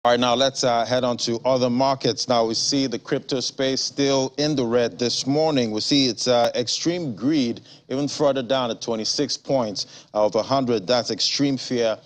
All right, now let's head on to other markets. Now we see the crypto space still in the red this morning. We see it's extreme greed even further down at 26 points of 100. That's extreme fear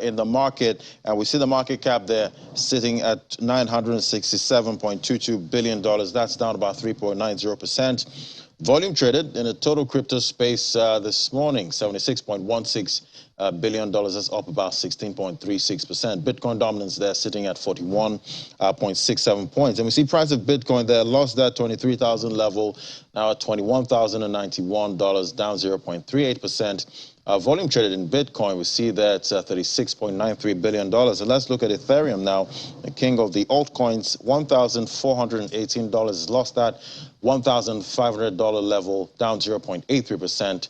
in the market. And we see the market cap there sitting at $967.22 billion. That's down about 3.90%. Volume traded in the total crypto space this morning, $76.16 billion. That's up about 16.36%. Bitcoin dominance there sitting at 41.67 points. And we see price of Bitcoin there lost that 23,000 level, now at $21,091, down 0.38%. Volume traded in Bitcoin, we see that $36.93 billion. And let's look at Ethereum now, the king of the altcoins, $1,418. Lost that $1,500 level, down 0.83%.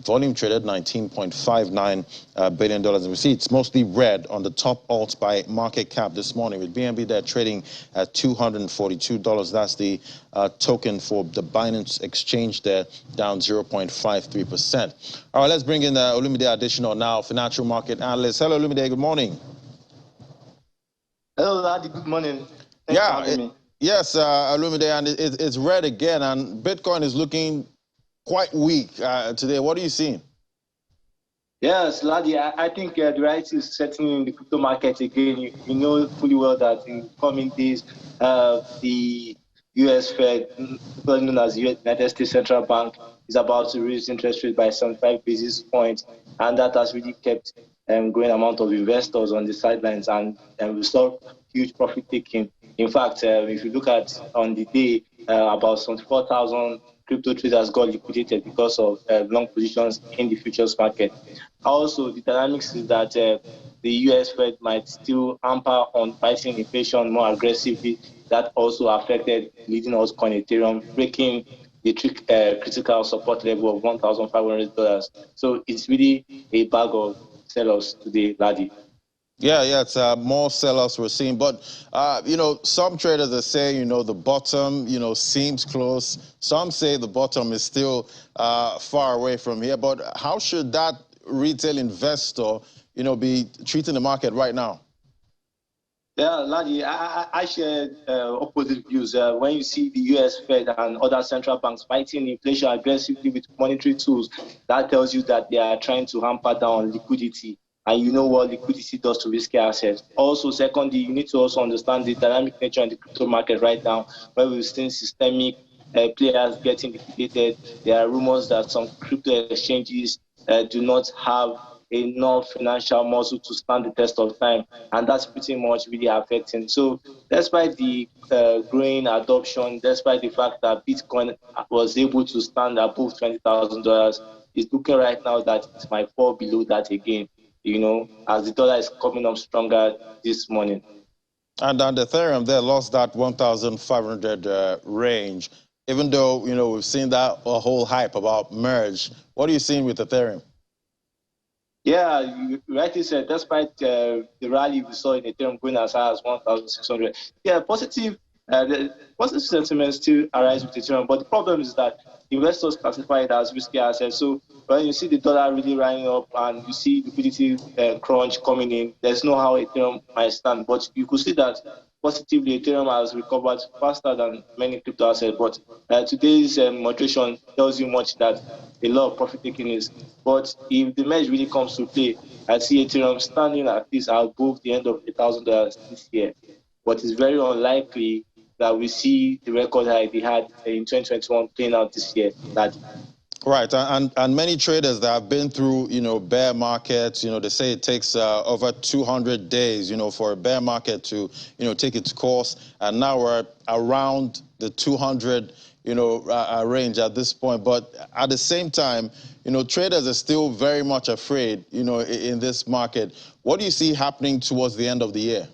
Volume traded $19.59 billion. And we see it's mostly red on the top alts by market cap this morning, with BNB there trading at $242. That's the token for the Binance exchange there, down 0.53%. All right, let's bring in Olumide Adesina now, financial market analyst. Hello, Olumide, good morning. Hello, Ladi, good morning. Thanks for having me. Yes, Olumide, and it's red again, and Bitcoin is looking quite weak today. What are you seeing? Yes, Ladi, I think the reality is setting in the crypto market again. You know fully well that in coming days, the U.S. Fed, known as United States Central Bank, is about to raise interest rate by 75 basis points, and that has really kept growing amount of investors on the sidelines, and we saw huge profit taking. In fact, if you look at on the day, about 74,000 crypto traders got liquidated because of long positions in the futures market. Also, the dynamics is that the U.S. Fed might still hamper on fighting inflation more aggressively. That also affected leading altcoin Ethereum, breaking the critical support level of $1,500. So it's really a bag of sell-offs today, Ladi. Yeah, it's more sell-offs we're seeing. But, some traders are saying, the bottom, seems close. Some say the bottom is still far away from here. But how should that retail investor, be treating the market right now? Yeah, Ladi, I share opposite views. When you see the U.S. Fed and other central banks fighting inflation aggressively with monetary tools, that tells you that they are trying to hamper down liquidity. And you know what liquidity does to risky assets. Also, secondly, you need to also understand the dynamic nature in the crypto market right now, where we've seen systemic players getting liquidated. There are rumors that some crypto exchanges do not have enough financial muscle to stand the test of time, and that's pretty much really affecting. So despite the growing adoption, despite the fact that Bitcoin was able to stand above $20,000, it's looking right now that it might fall below that again, as the dollar is coming up stronger this morning. And Ethereum there lost that 1,500 range, even though, we've seen that whole hype about merge. What are you seeing with Ethereum? Yeah, you rightly said, despite the rally we saw in Ethereum going as high as 1,600. Yeah, the positive sentiment still arises with Ethereum, but the problem is that investors classify it as risky assets. So when you see the dollar really rising up and you see liquidity crunch coming in, there's no how Ethereum might stand. But you could see that positively Ethereum has recovered faster than many crypto assets. But today's moderation tells you much that a lot of profit taking is. But if the merge really comes to play, I see Ethereum standing at least above the end of $1,000 this year. But it's very unlikely that we see the record high they had in 2021 playing out this year. Right, and many traders that have been through, bear markets, they say it takes over 200 days, for a bear market to, take its course. And now we're around the 200, range at this point. But at the same time, traders are still very much afraid, in this market. What do you see happening towards the end of the year?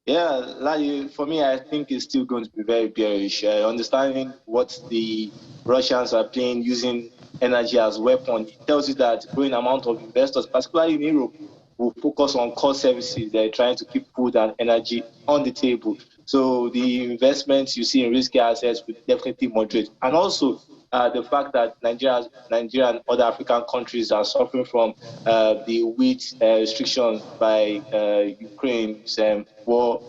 Yeah, for me, I think it's still going to be very bearish. Understanding what the Russians are playing, using energy as a weapon, it tells you that growing amount of investors, particularly in Europe, will focus on core services. They're trying to keep food and energy on the table. So the investments you see in risky assets will definitely moderate. And also, the fact that Nigeria and other African countries are suffering from the wheat restriction by Ukraine, war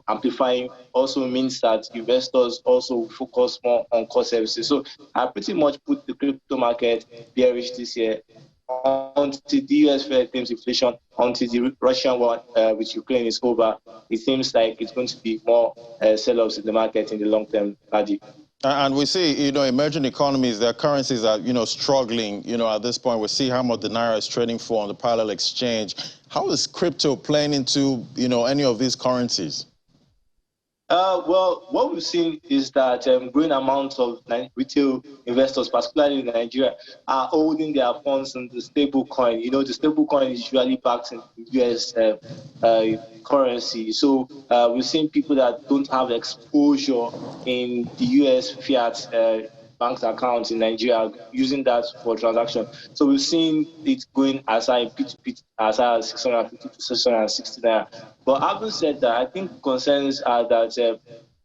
amplifying, also means that investors also focus more on core services. So I pretty much put the crypto market bearish this year until the US Fed tames inflation, until the Russian war with Ukraine is over. It seems like it's going to be more sell-offs in the market in the long term, Adi. And we see, emerging economies, their currencies are, struggling, at this point. We see how much the Naira is trading for on the parallel exchange. How is crypto playing into, any of these currencies? Well, what we've seen is that growing amounts of retail investors, particularly in Nigeria, are holding their funds in the stable coin. The stable coin is usually backed in US currency. So we've seen people that don't have exposure in the US fiat bank accounts in Nigeria using that for transaction. So we've seen it going as high P2P as high as 650 to 660 naira. But having said that, I think concerns are that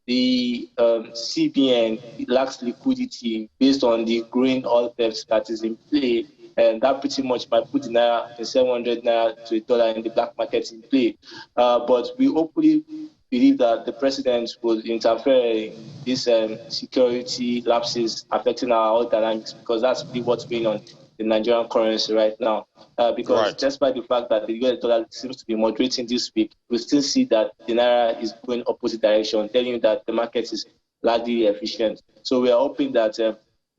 the CBN lacks liquidity based on the growing oil theft that is in play, and that pretty much might put the naira in 700 naira to $1 in the black market in play. But we hopefully believe that the president will interfere in these security lapses affecting our oil dynamics, because that's really what's going on in Nigerian currency right now. Because despite the fact that the US dollar seems to be moderating this week, we still see that the naira is going opposite direction, telling you that the market is largely efficient. So we are hoping that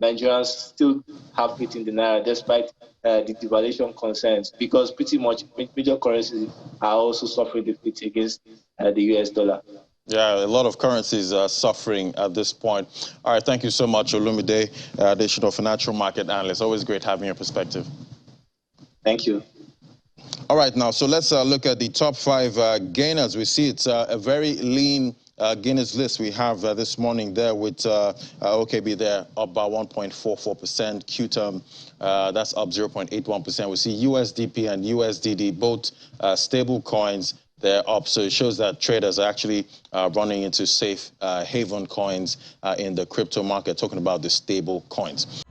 Nigerians still have faith in the naira despite the devaluation concerns, because pretty much major currencies are also suffering defeat against the US dollar. Yeah, a lot of currencies are suffering at this point. All right, thank you so much, Olumide, additional financial market analyst. Always great having your perspective. Thank you. All right, now, so let's look at the top 5 gainers. We see it's a very lean Guinness list we have this morning there with OKB there up by 1.44%, QTerm that's up 0.81%. We see USDP and USDD, both stable coins. They're up, so it shows that traders are actually running into safe haven coins in the crypto market, talking about the stable coins.